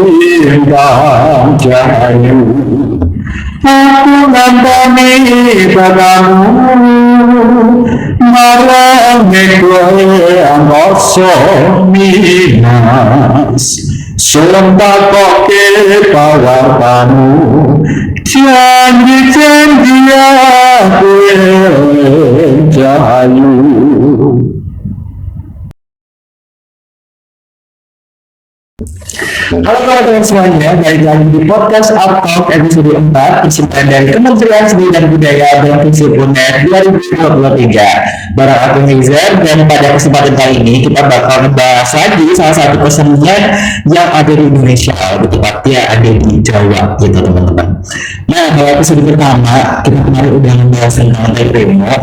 bintang cahayu. Aku ngantoni padamu marang kowe angkasa minas sentakoke pawartamu janji-janji aku cahayu. Halo teman-teman semuanya, balik lagi di podcast Uptalk episode 4 persembahan dari Kementerian Seni dan Budaya Provinsi UNED 2023 bareng aku Nizar. Dan pada kesempatan kali ini kita bakal membahas lagi salah satu kesenian yang ada di Indonesia, lebih tepatnya ada di Jawa gitu teman-teman. Nah, kalau episode pertama kita kemarin udah membahas tentang Remo,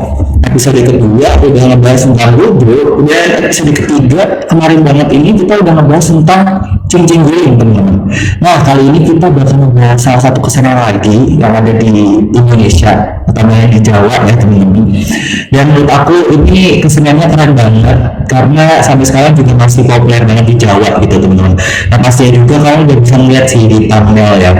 episode kedua udah ngebahas tentang Ludruk, dan episode ketiga kemarin banget ini kita udah ngebahas tentang cincin guling teman-teman. Nah, kali ini kita bakal membahas salah satu kesenian lagi yang ada di Indonesia, utamanya di Jawa ya teman-teman. Dan menurut aku ini keseniannya keren banget karena sampai sekarang juga masih populer banget di Jawa gitu teman-teman. Nah, pastinya juga kalian udah bisa melihat sih di thumbnail ya,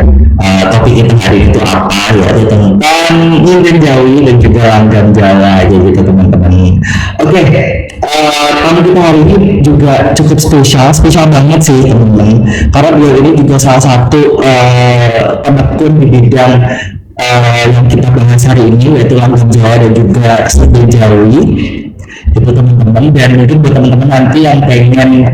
topik kita hari ini itu apa, yaitu tentang nyinden Jawi dan juga langgam Jawa aja gitu teman-teman. Oke, tamu kita hari ini juga cukup spesial banget sih teman-teman, karena beliau ini juga salah satu penekun di bidang yang kita bahas hari ini, yaitu langgam Jawa dan juga seni Jawi itu teman-teman. Dan mungkin buat teman-teman nanti yang pengen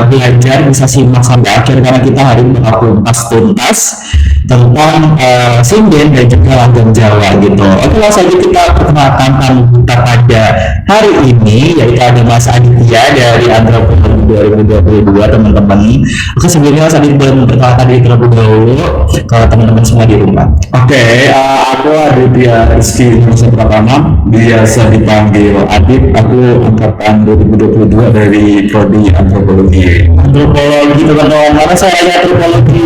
belajar bisa simak sampai akhir karena kita hari ini bakal tuntas tentang sinden dan juga langgam Jawa gitu. Oke, langsung aja kita perkenalkan tamu kita pada hari ini, yaitu ada Mas Aditya dari Antropologi 2022 teman-teman. Oke, sebelumnya Mas Aditya boleh memperkenalkan diri terlebih dahulu ke teman-teman semua di rumah. Oke, aku Aditya Rizky Nusa Pratama, biasa dipanggil Adit. Aku angkatan 2022 dari Prodi Antropologi. Antropologi teman-teman, mana saya antropologi?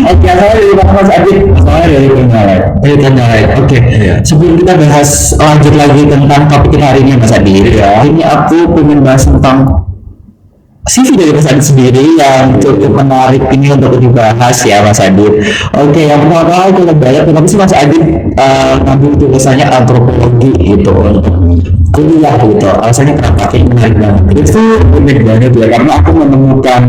Oke, saya dari Mas Adit. Saya dari Trenggalek. Dari Trenggalek. Oke. Iya. Sebelum kita bahas lanjut lagi tentang topik kita hari ini Mas Adit, ya. Ini aku pengen bahas tentang CV dari Mas Adit sendiri yang cukup menarik ini untuk dibahas ya Mas Adit. Oke, yang pertama aku banyak kenapa sih Mas Adit ngambil jurusannya antropologi gitu untuk kuliah gitu. Alasannya kenapa? Kayak menarik banget. Itu unik banget ya, karena aku menemukan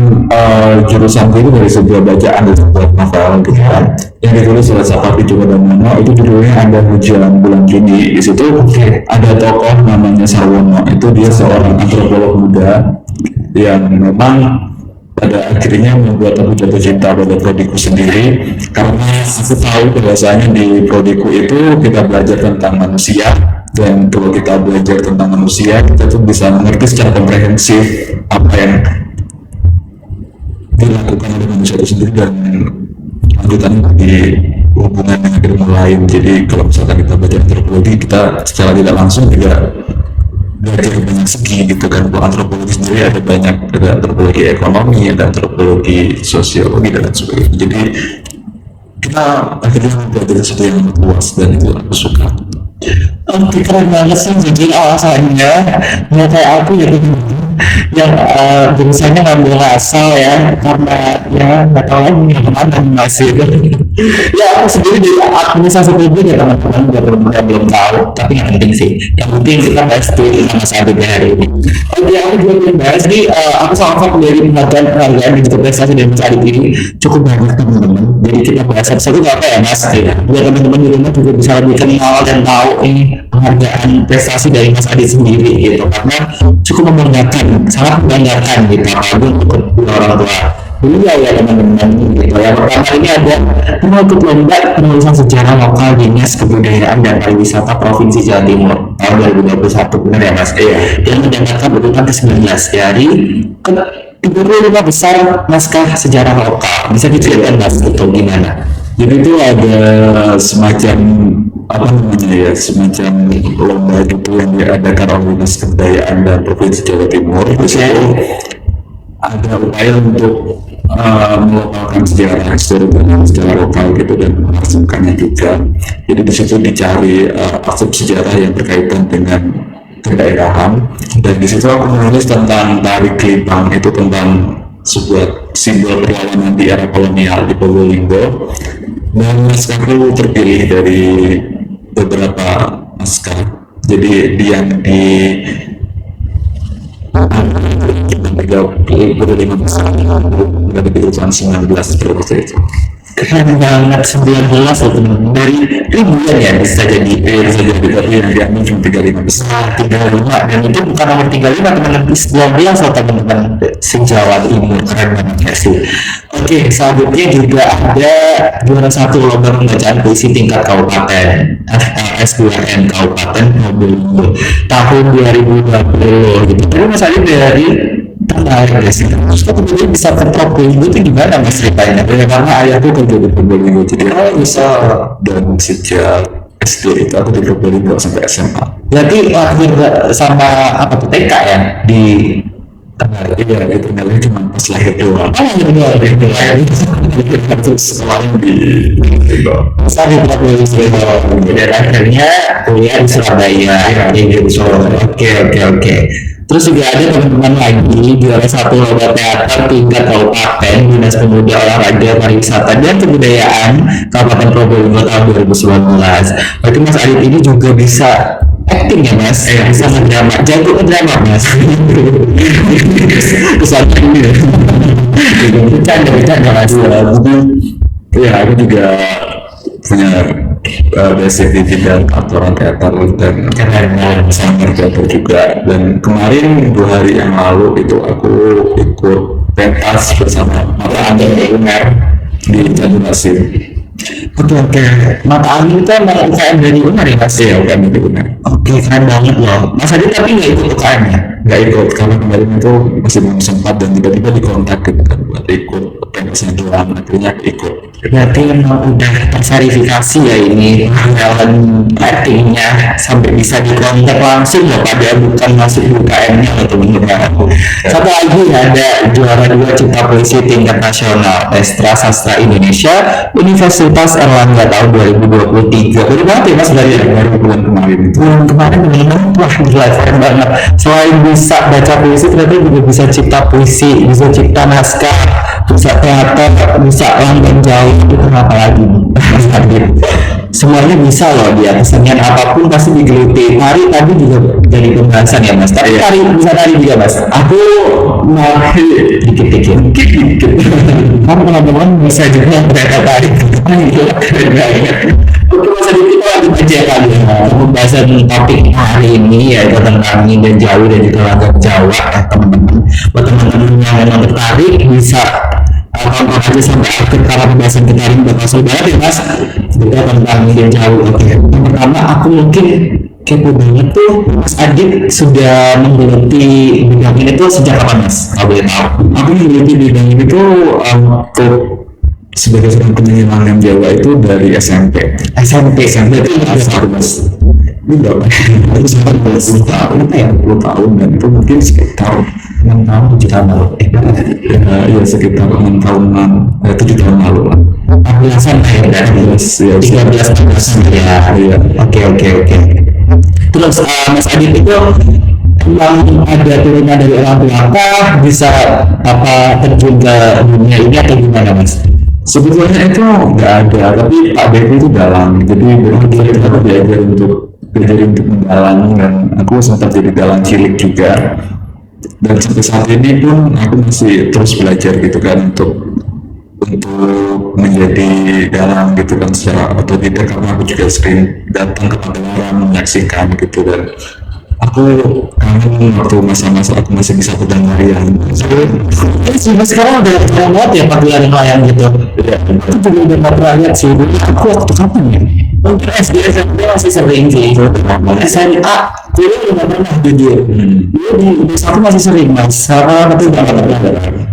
jurusan itu dari sebuah bacaan di sebuah novel gitu kan, yang ditulis oleh Sapardi Djoko Damono. Itu judulnya Ada Hujan Bulan Juni. Di situ ada tokoh namanya Sarwono. Itu dia seorang antropolog muda yang memang pada akhirnya membuat aku jatuh cinta pada prodiku sendiri, karena aku tahu bahwasanya di prodiku itu kita belajar tentang manusia, dan kalau kita belajar tentang manusia kita tuh bisa mengerti secara komprehensif apa yang dilakukan oleh manusia itu sendiri dan lanjutannya di hubungan dengan ilmu lain. Jadi kalau misalkan kita belajar antropologi, kita secara tidak langsung juga belajar banyak segi gitu kan. Untuk antropologi sendiri ada banyak, ada antropologi ekonomi, ada antropologi sosiologi dan lain sebagainya. Jadi kita akhirnya belajar sesuatu yang luas dan itu aku suka. Oke, keren banget sih. Jadi alasannya ya kayak aku jadi yang jurusannya ngambil asal ya, karena ya nggak tahu lagi kemana masih ya aku sendiri dari administrasi publik ya teman-teman, biar teman-teman belum tahu, tapi yang penting sih, yang penting kita bahas dulu sama sahabat hari ini. Oke, aku juga ingin bahas nih, aku sangat dari penghargaan dan juga prestasi dari Mas Adit ini cukup banyak teman-teman. Jadi kita bahas satu apa ya Mas, biar teman-teman di rumah juga bisa lebih kenal dan tahu ini penghargaan prestasi dari Mas Adit sendiri gitu, karena cukup membanggakan, sangat membanggakan gitu, apalagi untuk orang tua beliau ya teman-teman gitu. Yang pertama ini ada pengikut lomba penulisan sejarah lokal Dinas Kebudayaan dan Pariwisata Provinsi Jawa Timur tahun 2021, benar ya Mas? Iya. Yang mendapatkan urutan ke-19 dari 35 besar naskah sejarah lokal. Bisa diceritakan Mas itu gimana? Jadi itu ada semacam apa namanya ya, semacam lomba gitu yang diadakan oleh Dinas Kebudayaan dan Provinsi Jawa Timur. Di situ ada upaya untuk melokalkan sejarah lokal gitu dan menghasilkannya juga. Jadi di situ dicari arsip sejarah yang berkaitan dengan kedaerahan, dan di situ aku menulis tentang tari kelipang, itu tentang sebuah simbol perlawanan di era kolonial di Probolinggo, dan naskahku terpilih dari beberapa naskah. Jadi yang di 35 besar dari kehidupan 19 seperti itu. Keren banget 19 loh teman. Dari ribuan ya bisa jadi. Bisa jadi, tapi yang diambil cuma 35 besar. 35, dan itu bukan nomor 35 teman-teman, 19 loh teman-teman, se-Jawa Timur. Keren banget ya sih. Oke, selanjutnya juga ada juara satu lomba pembacaan puisi tingkat kabupaten S2N Kabupaten Probolinggo tahun 2020 gitu. Tapi Mas Ali dari tertarik ya sih, terus kok kemudian bisa ke Probolinggo itu gimana Mas ceritanya? Ya, karena ayahku kerja di Probolinggo, jadi bisa. dan sejak SD itu aku di Probolinggo sampai SMA. Berarti lahir sama apa tuh TK ya di Iya, itu nilainya cuma pas lahir doang. Terus sekolahnya di Saya di Probolinggo dan akhirnya kuliah di Surabaya gitu. Oke. Terus juga ada teman-teman lagi juara satu lomba teater tingkat kabupaten Dinas Pemuda Olahraga Pariwisata dan Kebudayaan Kabupaten Probolinggo tahun 2019. Berarti Mas Adit ini juga bisa acting ya Mas? Bisa ngedrama, jago ngedrama Mas. Kesannya ini ya. Bercanda Mas. Ya, aku juga punya basic di bidang aktoran teater dan desainer teater juga. Dan kemarin 2 hari yang lalu itu aku ikut pentas bersama mata angin UNER di Tanjung Asin. Oke. Mata angin itu emang UKM dari UNER ya Mas? Iya, UKM dari UNER. Oke, keren banget loh. Mas Adit tapi nggak ikut UKM ya? Nggak ikut karena kemarin itu masih belum sempat, dan tiba-tiba dikontak gitu kan buat ikut pentasnya doang, akhirnya ikut. Berarti memang udah terverifikasi ya ini talent actingnya sampai bisa dikontak langsung loh, padahal bukan masuk UKM-nya loh teman-teman. Satu lagi ada juara 2 Cipta Puisi tingkat nasional Estra Sastra Indonesia Universitas Erlangga tahun 2023. Baru banget ya Mas, dari Baru bulan kemarin itu. bulan kemarin teman-teman. Wah gila, keren banget. Selain bisa baca puisi, ternyata juga bisa cipta puisi, bisa cipta naskah, bisa teater, bisa langgeng jauh. Itu kenapa lagi nih Mas Adit? Semuanya bisa loh dia, kesenian apapun pasti digeluti. Tari tadi juga jadi pembahasan ya Mas. Tapi tari bisa tari juga Mas. Aku nari dikit-dikit. Kamu teman-teman bisa juga ternyata tari. Oke Mas Adit, kita lanjut aja kali ya pembahasan topik hari ini, yaitu tentang Nginden Jawi dan juga langgeng Jawa ya teman-teman. Buat teman-teman yang memang tertarik bisa tonton aja sampai akhir karena pembahasan kita hari ini bakal seru banget ya Mas. Kita tentang Nginden Jawi. Oke, yang pertama aku mungkin kepo banget tuh, Mas Adit sudah menggeluti bidang ini tuh sejak kapan Mas? Kalau boleh tahu. Aku menggeluti bidang ini tuh untuk sebagai seorang penyanyi langgeng Jawa itu dari SMP. SMP itu Mas. Ini berapa? Aku sempat 10 tahun, ya? 10 tahun, dan itu mungkin sekitar 6 tahun 7 tahun lalu. ya sekitar 6 tahunan, 7 tahun lalu lah. 14-an ya, dari 13-14 ya. Iya. Oke. Terus Mas Adit itu emang ada turunan dari orang tua kah, bisa apa terjun ke dunia ini atau gimana Mas? Sebetulnya itu nggak ada, tapi Pak Devi itu dalang, jadi benar-benar kita belajar untuk mendalang, dan aku sempat jadi dalang cilik juga. Dan sampai saat ini pun aku masih terus belajar gitu kan untuk menjadi dalang gitu kan secara otodidak, karena aku juga sering datang ke pagelaran menyaksikan gitu, dan aku kangen waktu masa-masa aku masih bisa pedang wayang. Mas sekarang udah keren banget ya pagelaran wayang gitu. Itu juga udah gak pernah lihat sih. Dulu aku waktu kapan ya? Mungkin SD SMP masih sering sih. SMA dulu udah gak pernah jujur. Dulu di satu masih sering Mas. Sekarang itu udah gak pernah.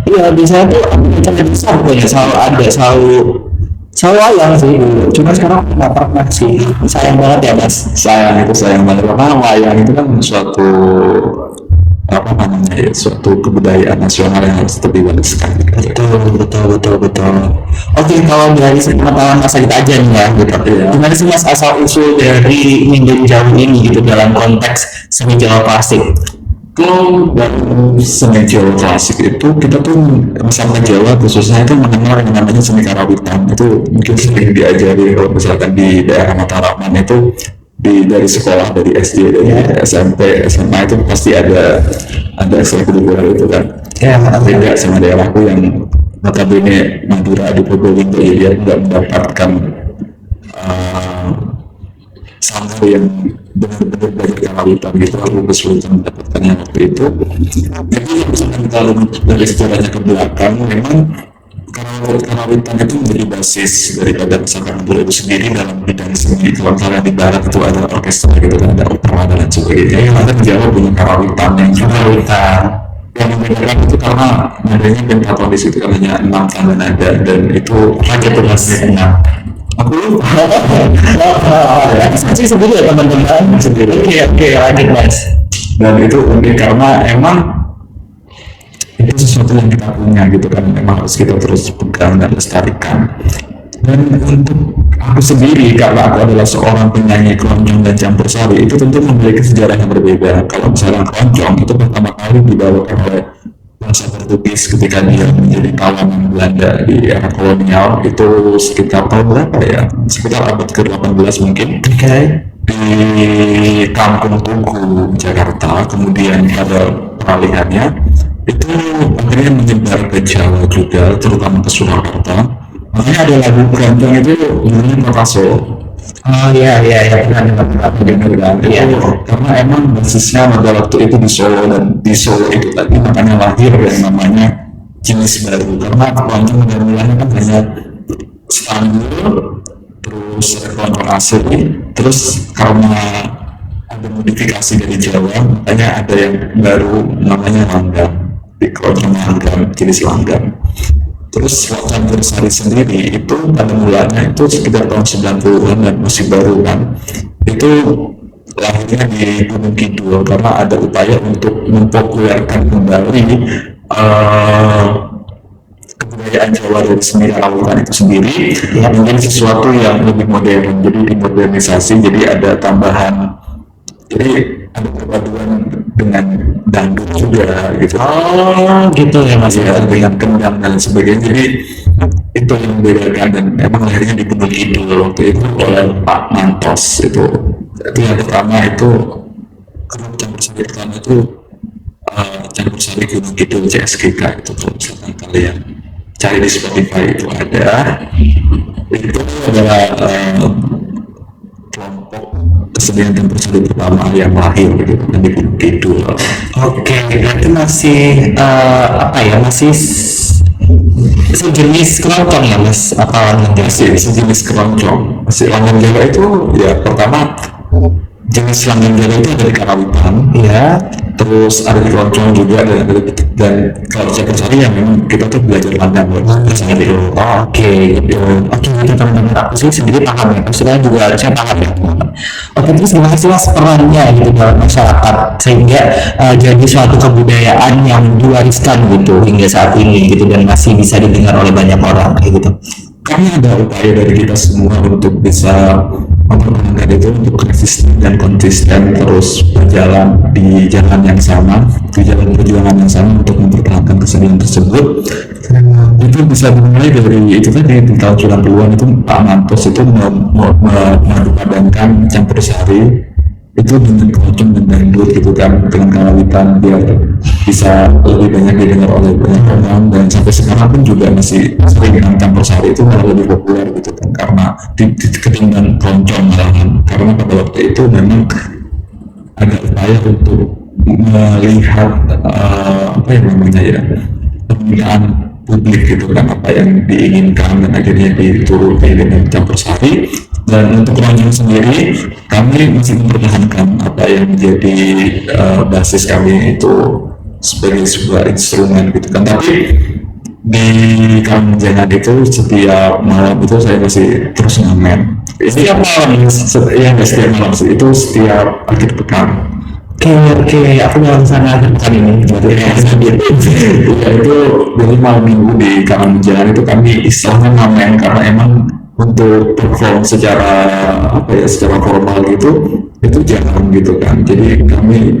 Iya biasanya tuh acara besar pokoknya selalu wayang sih dulu. Cuma sekarang nggak pernah sih. Sayang banget ya Mas. Sayang banget, karena wayang itu kan suatu suatu kebudayaan nasional yang harus tetap diwariskan. Betul. Oke, kalau dari sepengetahuan Mas Adit aja nih ya, gitu. Gimana sih Mas asal usul dari Nginden Jawi ini gitu dalam konteks seni Jawa klasik? Kalau dalam seni Jawa klasik itu kita tuh masyarakat Jawa khususnya itu mengenal yang namanya seni karawitan. Itu mungkin sering diajari kalau misalkan di daerah Mataraman itu dari sekolah, dari SD, dari SMP, SMA itu pasti ada ekstrakurikuler itu kan. Ya, Beda sama daerahku yang notabene Madura di Probolinggo, ya dia nggak mendapatkan sampai yang benar-benar belajar karawitan gitu. Aku kesulitan mendapatkannya waktu itu. Jadi misalkan kita lihat dari sejarahnya ke belakang, memang karawitan itu menjadi basis daripada misalkan Madura itu sendiri dalam bidang seni. Kalau misalnya di barat itu ada orkestra gitu kan, ada opera dan lain sebagainya. Yang ada di Jawa punya karawitan yang membedakan itu karena nadanya pentatonis itu kan hanya 6 tanda nada, dan itu raja berhasilnya aku lupa. sih sendiri ya teman-teman sendiri. Oke, lanjut Mas. Dan itu unik karena emang itu sesuatu yang kita punya gitu kan, emang harus kita terus pegang dan lestarikan. Dan untuk aku sendiri, karena aku adalah seorang penyanyi keroncong dan campur sari, itu tentu memiliki sejarah yang berbeda. Kalau misalnya keroncong itu pertama kali dibawakan oleh bangsa Portugis ketika dia menjadi kawanan Belanda di era kolonial, itu sekitar tahun berapa ya? Sekitar abad ke-18 mungkin. Di Kampung Tugu, Jakarta. Kemudian pada peralihannya itu akhirnya menyebar ke Jawa juga, terutama ke Surakarta. Makanya ada lagu keroncong itu judulnya Kotaso. Oh iya pernah Dengar kan? Itu karena emang basisnya pada waktu itu di Solo, dan di Solo itu tadi makanya lahir yang namanya jenis baru, karena keroncong pada mulanya kan hanya standar, terus keroncong asli, terus karena ada modifikasi dari Jawa makanya ada yang baru namanya langgam, di keroncong langgam, jenis langgam. Terus Campur Sari sendiri itu pada mulanya itu sekitar tahun 90-an dan masih baru kan. Itu lahirnya di Gunung Kidul karena ada upaya untuk mempopulerkan kembali kebudayaan Jawa dari seni karawitan itu sendiri, yang menjadi sesuatu yang lebih modern. Jadi dimodernisasi, jadi ada tambahan, jadi ada perpaduan dengan dangdut juga gitu. Oh gitu ya Mas. Ya, dengan kendang dan sebagainya. Jadi itu yang membedakan, dan emang lahirnya di Gunung Kidul waktu itu oleh Pak Mantos. Itu yang pertama itu, karena campur sari pertama itu campur sari Gunung Kidul CSGK itu, kalau misalkan kalian cari di Spotify itu ada. Itu adalah kelompok kesenian campur sari pertama yang lahir gitu dan di Gunung Kidul. Oke, berarti masih masih sejenis keroncong ya Mas, apa langgam Masih sejenis keroncong. Masih langgam Jawa itu ya, pertama jenis langgam Jawa itu ada di karawitan ya. terus ada di keroncong juga, dan kalau campur sari yang memang kita tuh belajar langgam sendiri. Oke gitu. Oke gitu teman-teman, aku sih sendiri paham ya, maksudnya juga saya paham ya. Oke, terus gimana sih Mas perannya gitu dalam masyarakat sehingga jadi suatu kebudayaan yang diwariskan gitu hingga saat ini gitu, dan masih bisa didengar oleh banyak orang kayak gitu. Kami ada upaya dari kita semua untuk bisa mempertahankan itu, untuk konsisten terus berjalan di jalan yang sama, di jalan perjuangan yang sama untuk mempertahankan kesenian tersebut. Itu bisa dimulai dari itu tadi, di tahun 90-an itu Pak Mantos itu memadupadankan campur sari itu dengan keroncong dan dangdut gitu kan, dengan karawitan, biar bisa lebih banyak didengar oleh banyak orang. Dan sampai sekarang pun juga masih sering dengan campur sari itu malah lebih populer gitu kan, karena ketimbang keroncong malahan, karena pada waktu itu memang ada upaya untuk melihat apa yang namanya ya, permintaan publik gitu kan, apa yang diinginkan, dan akhirnya dituruti dengan campur sari. Dan untuk keroncong sendiri kami masih mempertahankan apa yang menjadi basis kami itu sebagai sebuah instrumen gitu kan. Tapi di Kamjangan itu setiap malam itu saya masih terus ngamen. Setiap malam ya, setiap malam sih, itu setiap akhir pekan. Oke, aku mau sana akhir pekan ini. Ya itu dari malam minggu di Kamjangan itu kami istilahnya ngamen, karena emang untuk perform secara apa ya, secara formal gitu itu jarang gitu kan. Jadi kami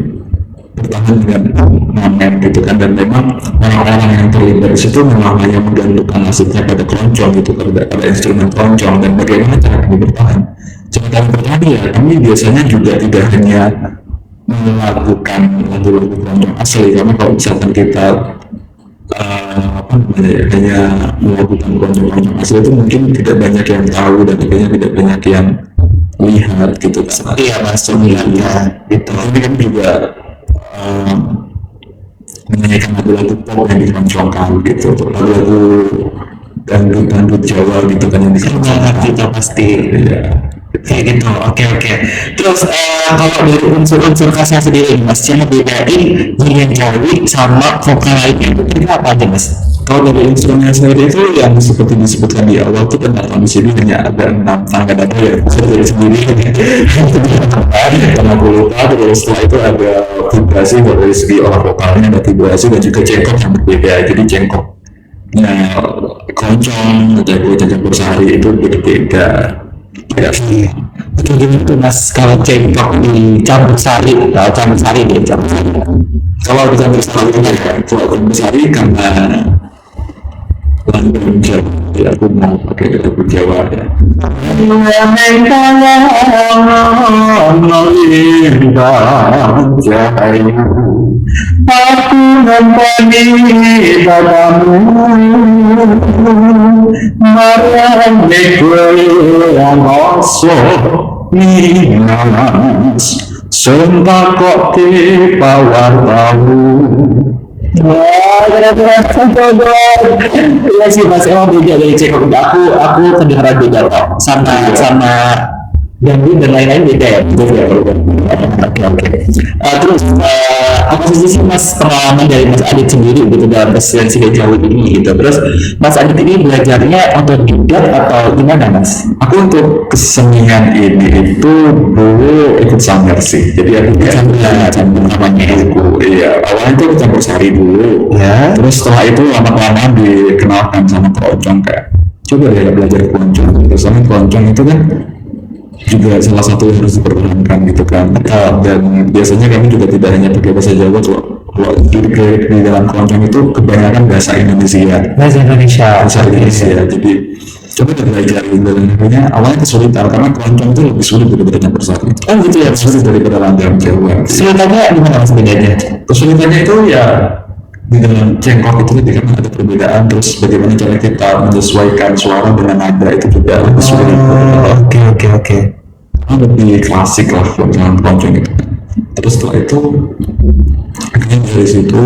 bertahan dengan ngamen gitu kan, dan memang orang-orang yang terlibat di situ memang hanya menggantungkan nasibnya pada keroncong gitu, pada instrumen keroncong, dan bagaimana cara kami bertahan. Cara kami bertahan ya kami biasanya juga tidak hanya melakukan lagu-lagu keroncong asli, karena kalau misalkan kita hanya melakukan keroncong-keroncong asli itu mungkin tidak banyak yang tahu dan akhirnya tidak banyak yang lihat gitu kan. Iya mas, lihatnya gitu. Ini kan juga menyanyikan lagu-lagu pop yang dikeroncongkan gitu, lagu-lagu dangdut Jawa gitu kan yang dikeroncongkan Kita pasti ya. kayak gitu. Oke. Terus kalau dari unsur-unsur khasnya sendiri mas, yang bedain nyanyian Jawi sama vokal lainnya itu apa aja mas? Kalau dari instrumennya sendiri itu yang seperti disebutkan di awal itu kan di sini hanya ada 6 tangga nada ya, bisa dari sendiri karena aku lupa. Terus setelah itu ada vibrasi, dari segi olah vokalnya ada vibrasi dan juga cengkok yang berbeda. Jadi cengkoknya keroncong atau campur sari itu berbeda ya. Oke gitu mas, kalau cengkok di campur sari, campur sari. Kalau di campur sari ya, kalau campur sari karena lagu Jawa ya, aku mau pakai lagu Jawa ya. Aku nempani padamu, marah yang kosong minas, sembako di bawah tahu. Wah, iya sih mas, emang beda dari cekok. Aku kedengaran beda kok, sama ganggu dan lain-lain beda ya. Oke. Terus apa sih mas pengalaman dari Mas Adit sendiri gitu dalam presidensi Jawa ini gitu? Terus Mas Adit ini belajarnya otodidak atau gimana mas? Aku untuk kesenian ini itu dulu ikut sanggar sih. Jadi aku campur namanya buku. Iya, awalnya itu campur sari dulu. Ya. Terus setelah itu lama-lama dikenalkan sama keroncong, kayak coba deh belajar keroncong. Gitu. Soalnya keroncong itu kan juga salah satu yang harus dipertahankan gitu kan. Dan biasanya kami juga tidak hanya pakai bahasa Jawa. Kalau di dalam keroncong itu kebanyakan bahasa Indonesia. Bahasa Indonesia. Jadi coba kita belajar dan akhirnya awalnya kesulitan karena keroncong itu lebih sulit daripada campur sari. Oh gitu ya. Sulit daripada langgam Jawa. Kesulitannya gimana mas bedanya? Kesulitannya itu ya di dalam cengkok itu ketika ada perbedaan, terus bagaimana cara kita menyesuaikan suara dengan nada itu juga lebih sulit. Oke. Lebih klasik lah dalam keroncong itu. Terus setelah itu akhirnya dari situ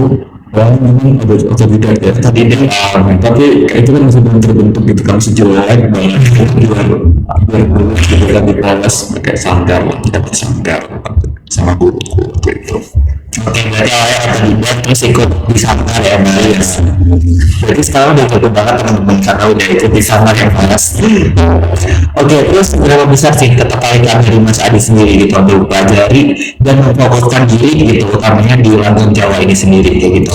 memang ada otodidak ya, tapi itu kan masih belum terbentuk gitu kan, masih jelek banget. Biar dipoles pakai sanggar lah, kita pakai sanggar sama guruku gitu. Oke, berarti awalnya otodidak terus ikut di sanggar ya mas. Berarti sekarang udah ikut banget teman-teman karena udah ikut di sanggar ya mas. Oke, terus berapa besar sih ketertarikan dari Mas Adi sendiri gitu untuk mempelajari dan memfokuskan diri gitu utamanya di lagu Jawa ini sendiri kayak gitu?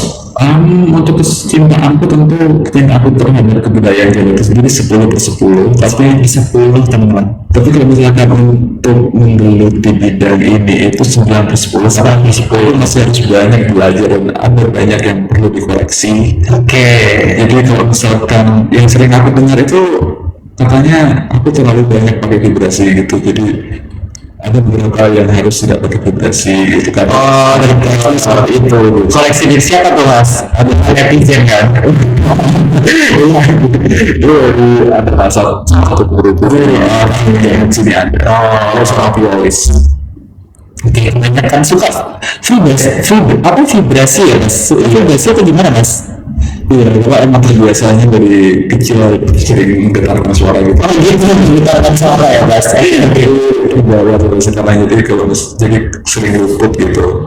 Untuk kecintaanku tentu kecintaanku terhadap kebudayaan Jawa itu sendiri 10/10, tapi 10 teman-teman. tapi kalau misalkan untuk menggeluti bidang ini itu 9/10, karena 10 masih harus banyak belajar dan ada banyak yang perlu dikoreksi. Oke. Jadi kalau misalkan yang sering aku dengar itu katanya aku terlalu banyak pakai vibrasi gitu, jadi ada beberapa yang harus tidak pakai vibrasi gitu kan. Oh, dari koleksi seperti itu. Koleksi dari siapa tuh mas? Ada netizen kan? Itu ada satu guru-guru yang sini ada. Oh, seorang violis. Oke, kebanyakan suka vibrasi ya mas? Vibrasi atau gimana mas? Iya, karena emang terbiasanya dari kecil sering menggetarkan suara gitu. Oh gitu, menggetarkan suara ya mas? Bawa terus sekarang jadi kalau jadi sering luput gitu.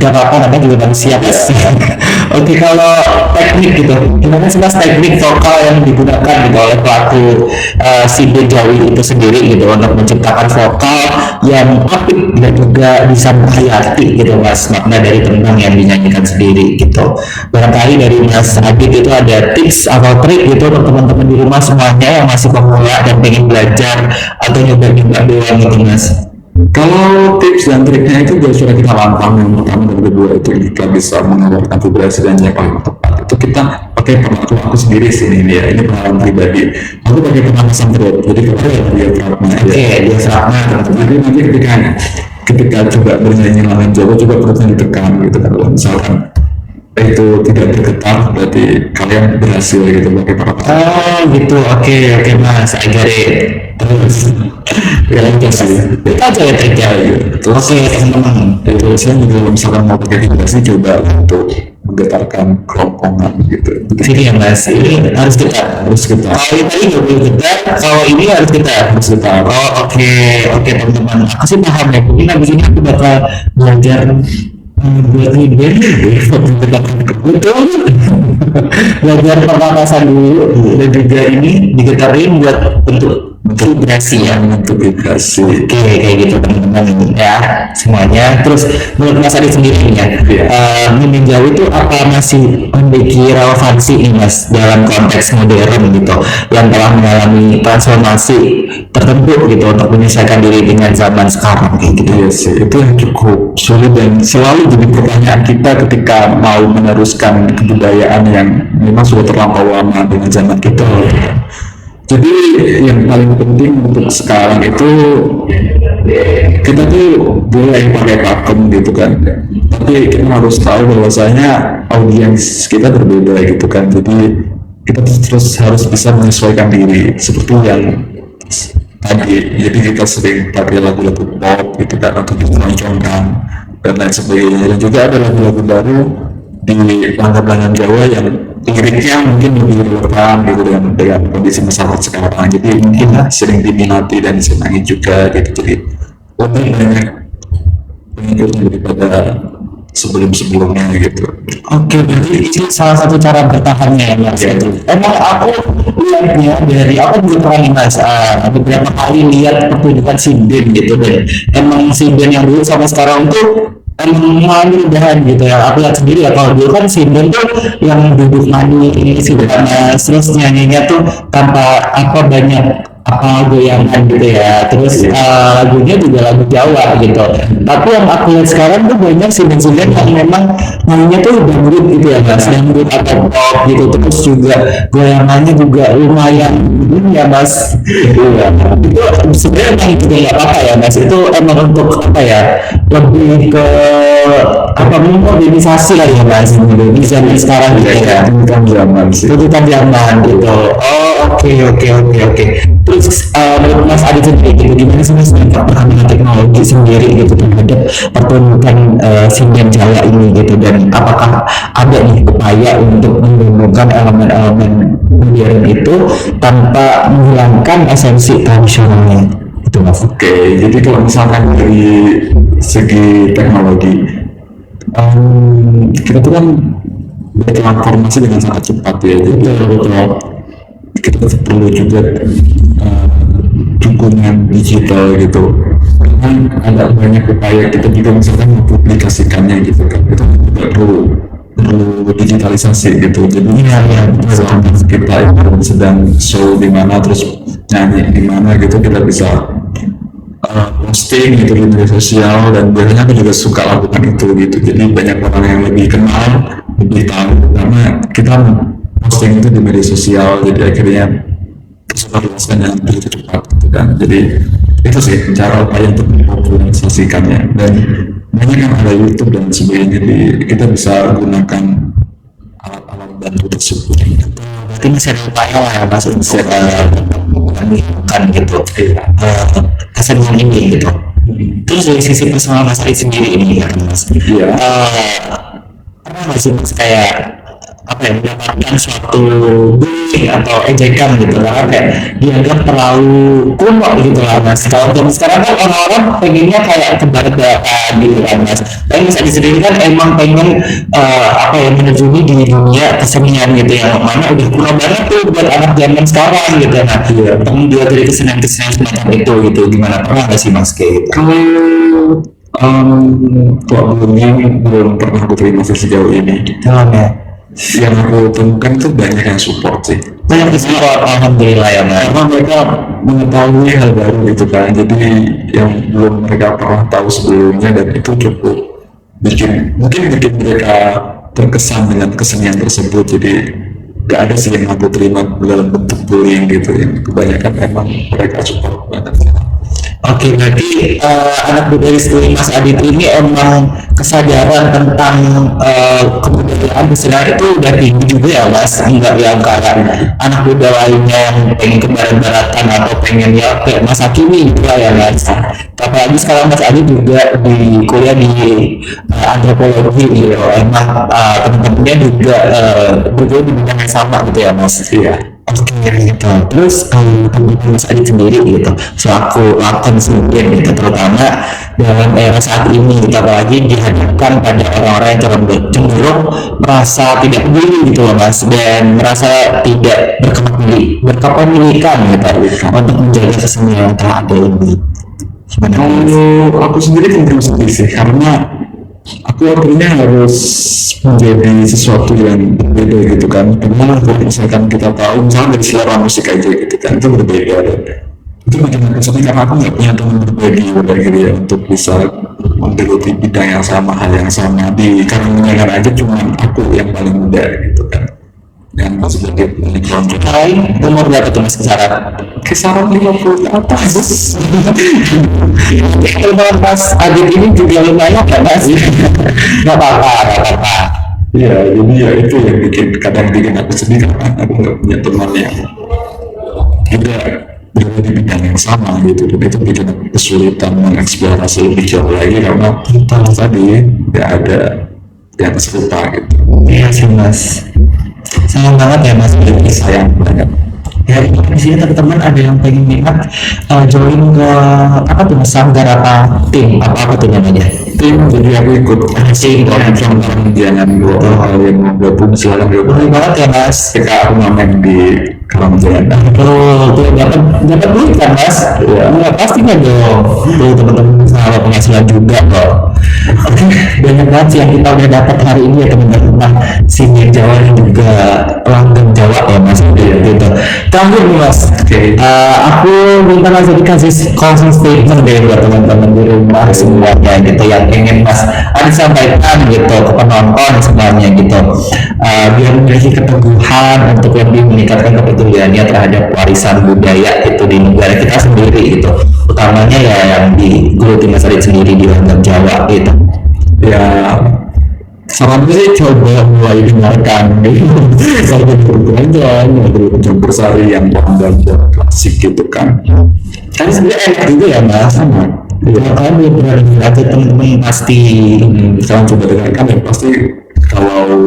Gak apa-apa, namanya juga manusia mas. Oke, kalau teknik gitu, gimana sih mas teknik vokal yang digunakan gitu oleh pelaku si Jawi itu sendiri gitu untuk menciptakan vokal yang apik dan juga bisa menghayati gitu mas makna dari tembang yang dinyanyikan sendiri gitu. Barangkali dari Mas Adit itu ada tips atau trik gitu untuk teman-teman di rumah semuanya yang masih pemula dan pengen belajar atau nyoba-nyoba doang gitu mas. Kalau tips dan triknya itu sudah kita lantang. Yang pertama dan kedua itu kita bisa mengeluarkan vibrasi dan yang paling tepat itu kita pakai perlaku aku sendiri sini ini ya, ini pengalaman pribadi. Aku pakai pernapasan throat, jadi kalau diafragma diafragma. jadi nanti ketika coba bernyanyi lawan Jawa coba perutnya ditekan gitu kan. Kalau misalkan itu tidak bergetar berarti kalian berhasil gitu pakai pernapasan. Gitu, oke mas, I get it. Terus Ya itu sih. itu aja ya triknya. Terus Teman-teman, itu saya juga kalau misalkan mau pakai vibrasi coba untuk menggetarkan kerongkongan gitu. sini ya mas, ini harus kita. Kalau ini tadi nggak boleh getar, kalau ini harus kita. Oh oke teman-teman, aku sih paham ya. Mungkin abis ini aku bakal belajar buat leader, betul. Belajar pernapasan dulu dan juga ini digetarin buat bentuk vibrasi ya. Untuk vibrasi. Oke, kayak gitu teman-teman ya semuanya. Terus menurut Mas Adit sendiri nih ya, meninjau itu apa masih memiliki relevansi nih Mas dalam konteks modern gitu, yang telah mengalami transformasi tertentu gitu untuk menyesuaikan diri dengan zaman sekarang kayak gitu. Iya sih, itu yang cukup sulit dan selalu jadi pertanyaan kita ketika mau meneruskan kebudayaan yang memang sudah terlampau lama dengan zaman kita. Jadi yang paling penting untuk sekarang itu kita tuh boleh pakai pakem gitu kan, tapi kita harus tahu bahwasanya audiens kita berbeda gitu kan. Jadi kita terus harus bisa menyesuaikan diri seperti yang tadi. Jadi kita sering pakai lagu-lagu pop gitu kan untuk ditonjolkan dan lain sebagainya. Dan juga ada lagu-lagu baru di pelanggan Jawa yang liriknya mungkin lebih relevan gitu dengan kondisi masyarakat sekarang, jadi mungkin sering diminati dan disenangi juga gitu. Jadi lebih banyak pengikutnya daripada sebelum-sebelumnya gitu. Oke, berarti itu salah satu cara bertahannya ya Mas. Iya. Emang aku lihatnya dari aku juga pernah nih Mas, beberapa kali lihat pertunjukan sinden gitu, dan emang sinden yang dulu sama sekarang tuh emang malu udahan gitu ya. Aku lihat sendiri ya, kalau dulu kan sinden tuh yang duduk nyanyi ini sih Mas, terus nyanyinya tuh tanpa apa banyak apa goyangan gitu ya, terus lagunya juga lagu Jawa gitu. Tapi yang aku lihat sekarang tuh banyak sinden-sinden yang memang nyanyinya tuh dangdut gitu ya Mas, dangdut atau pop gitu, terus juga goyangannya juga lumayan ini ya Mas. Iya, itu sebenarnya emang juga nggak apa-apa ya Mas, itu emang untuk apa ya, lebih ke apa, modernisasi lah ya Mas di zaman sekarang gitu ya, Tuntutan zaman sih. tuntutan zaman gitu. Oh oke. Terus menurut Mas Adit sendiri gitu, gimana sih Mas perkembangan teknologi sendiri gitu terhadap pertunjukan sinden Jawa ini gitu, dan apakah ada nih upaya untuk menggabungkan elemen-elemen modern itu tanpa menghilangkan esensi tradisionalnya itu Mas? Oke, jadi kalau misalkan dari segi teknologi, kita tuh kan bertransformasi dengan sangat cepat ya. Jadi kita perlu juga dukungan digital gitu. Kan ada banyak upaya kita juga misalkan mempublikasikannya gitu kan. Itu juga perlu digitalisasi gitu. Jadi misalkan kita sedang show di mana terus nyanyi di mana gitu, kita bisa posting gitu di media sosial, dan biasanya aku juga suka lakukan itu gitu. Jadi banyak orang yang lebih kenal, lebih tahu karena kita posting itu di media sosial, jadi akhirnya tersebar luaskan yang begitu cepat gitu kan. Jadi itu sih cara upaya untuk memopularisasikannya, dan banyak yang ada YouTube dan sebagainya, jadi kita bisa gunakan alat-alat bantu tersebut. Berarti masih ada upaya lah ya Mas untuk menghilangkan gitu kesenian ini gitu. Terus dari sisi personal Mas Adit sendiri ini ya Mas, Iya. pernah nggak sih Mas kayak apa ya, mendapatkan suatu bullying atau ejekan gitu lah, kayak dianggap terlalu kuno gitu lah Mas. Kalau zaman sekarang kan orang-orang pengennya kayak kebarat-baratan gitu kan Mas, tapi Mas Adit sendiri kan emang pengen apa ya, menerjuni di dunia kesenian gitu, yang mana udah kuno banget tuh buat anak zaman sekarang gitu. Nah pengen dia dari kesenian-kesenian semacam itu gitu, gimana, pernah nggak sih Mas kayak gitu? Kalau belum pernah aku terima sejauh ini. Jangan ya. yang aku temukan tuh banyak yang support sih. Banyak support, alhamdulillah ya mas. Karena mereka mengetahui hal baru gitu kan, jadi yang belum mereka pernah tahu sebelumnya, dan itu cukup mungkin bikin mereka terkesan dengan kesenian tersebut. Jadi gak ada sih yang aku terima dalam bentuk bullying gitu, yang kebanyakan memang mereka support banget. Oke, berarti anak muda istri Mas Adit ini emang kesadaran tentang kebudayaan kesenian itu udah tinggi juga ya Mas, enggak yang kayak anak muda lainnya yang pengen ke barat-baratan atau pengen ya kayak Mas Hakimi gitu lah ya Mas. Apalagi sekarang Mas Adit juga di kuliah di antropologi gitu, emang teman-temannya juga bergerak di bidang yang sama gitu ya Mas. Iya. Oke gitu. Terus kebutuhan Mas Adit sendiri gitu, selaku lakon sendiri gitu, terutama dalam era saat ini gitu, apalagi dihadapkan pada orang-orang yang cenderung merasa tidak peduli gitu loh Mas, dan merasa tidak berkepemilikan gitu untuk menjaga kesenian yang telah ada ini. Gimana Mas? Kalau aku sendiri cenderung sedih sih, karena aku akhirnya harus menjadi sesuatu yang berbeda gitu kan. Karena kalau misalkan kita tahu, misalnya dari selera musik aja gitu kan, itu berbeda, dan itu makin sedih karena aku nggak punya teman berbagi pada akhirnya untuk bisa menggeluti bidang yang sama, hal yang sama. Di Karanganyar aja cuma aku yang paling muda gitu kan, yang sebagai pemilik kelompok. Kalian umur berapa tuh Mas Kisaran 50 ke atas. Kalau Mas Adit ini juga lumayan ya Mas. Nggak apa-apa, nggak apa-apa. Ya, jadi ya itu yang kadang bikin aku sedih, karena aku nggak punya teman yang juga berada di bidang yang sama gitu, dan itu bikin aku kesulitan mengeksplorasi lebih jauh lagi, karena tadi nggak ada yang serupa gitu. Iya sih Mas. Sayang banget ya Mas, jadi sayang banget. Ya ini di sini teman-teman ada yang pengen minat join ke apa tuh Mas, sanggar apa tim apa tuh namanya? Tim, jadi aku ikut Tim, kalau jangan buat hal yang mau gabung silakan boleh gabung. banget ya Mas. Ketika aku ngamen di Karanganyar. Tuh dapat duit kan Mas? Iya. Nggak pastinya dong. Tuh teman-teman salah penghasilan juga kok. Oke, banyak banget sih yang kita udah dapat hari ini ya teman-teman. Sini Jawa dan juga langgeng Jawa ya Mas. Gitu. Terakhir nih Mas. Aku minta Mas dikasih closing statement deh buat teman-teman di rumah semuanya gitu yang ingin Mas Adit sampaikan gitu ke penonton semuanya gitu. Biar memiliki keteguhan untuk lebih meningkatkan kepeduliannya terhadap warisan budaya itu di negara kita sendiri gitu, utamanya ya yang digeluti Mas Adit sendiri di langgeng Jawa gitu. Ya, sarannya sih coba mulai dengarkan gitu. Sampai berjalan campur sari yang dan klasik gitu kan. Kan sebenarnya enak juga ya Mas, sama ya kan belum pernah dengar aja teman-teman pasti Kalian coba dengarkan, dan pasti kalau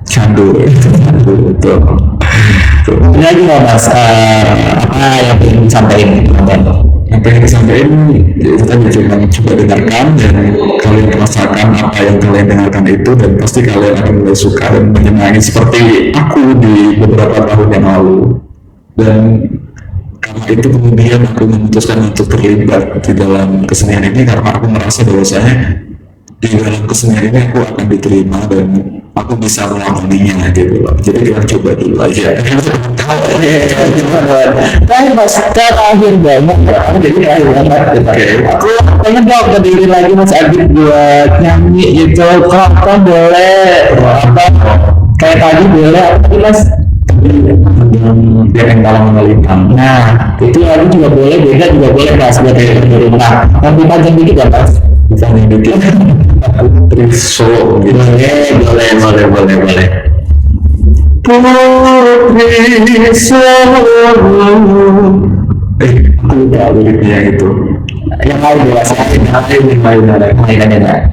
candu itu ini lagi nggak Mas, apa yang ingin disampaikan teman-teman? yang pengen disampaikan ya itu tadi, cuma coba dengarkan, dan kalian merasakan apa yang kalian dengarkan itu, dan pasti kalian akan mulai suka dan menyenangi seperti aku di beberapa tahun yang lalu. Dan karena itu kemudian aku memutuskan untuk terlibat di dalam kesenian ini, karena aku merasa bahwasanya di dalam kesenian ini aku akan diterima dan aku bisa melakoninya gitu loh. Jadi kalian coba dulu aja. Terakhir Mas, terakhir banget ya, jadi terakhir banget. Aku pengen dong berdiri lagi Mas Adit buat nyanyi gitu, kalau boleh apa kayak tadi boleh apa Mas? Dia yang kalah melintang. Nah, itu lagu juga boleh, beda juga boleh Mas buat yang di rumah. Nanti panjang dikit ya Mas. Bisa nih bikin putri solo gitu. Boleh. Putri solo. Aku udah liriknya itu. Yang lain dewasa, mainannya nah.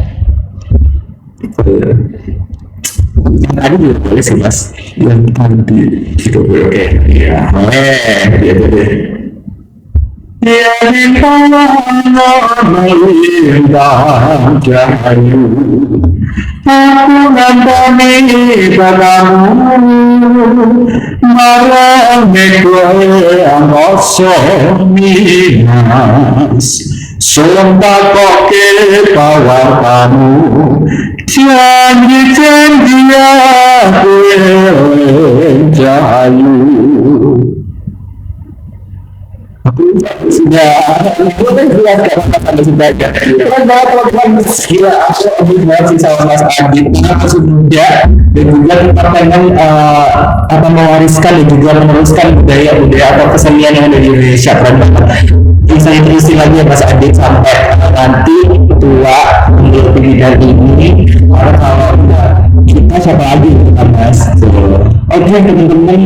Yang tadi juga boleh sih Mas. Yang tadi gitu. Oke, iya. Dia deh. Yang dibawa melintang jahayu, aku ngantoni padamu, marane kowe angoso minas, sumpah koke pawartamu, Janji-janji aku yang rahayu. Aku sudah jelas kata sudah keren banget teman-teman. Gila, aku habis banget sih sama Mas Adit karena masih muda dan juga kita pengen mewariskan dan juga meneruskan budaya atau kesenian yang ada di Indonesia. Keren banget. Bisa terisi lagi ya Mas Adit sampai nanti tua untuk di bidang ini. Kalau kita siapa lagi kita Mas. Oke teman-teman,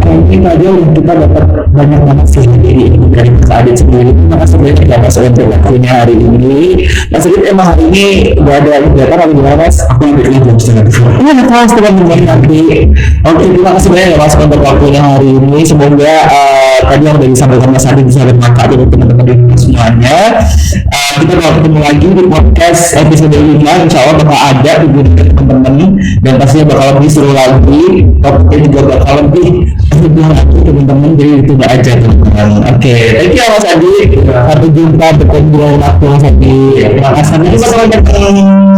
kayaknya aja kita dapat banyak banget sih dari Mas Adit sendiri. Terima kasih banyak ya Mas untuk waktunya hari ini. Mas Adit emang hari ini gak ada kegiatan atau gimana Mas? Aku ambil jam setengah dua. Iya, kelas teman-teman nanti. Oke, terima kasih banyak ya Mas untuk waktunya hari ini. Semoga tadi yang udah disampaikan Mas Adit bisa bermanfaat untuk teman-teman di rumah semuanya. Kita bakal ketemu lagi di podcast episode 5. Insya Allah bakal ada di teman-teman dan pastinya bakal lebih seru lagi. Topiknya juga bakal lebih lagi teman-teman. Jadi itu aja teman-teman. Oke, thank you Mas Adit. Sampai jumpa bertemu di waktu lagi. Terima kasih. Sampai jumpa teman-teman.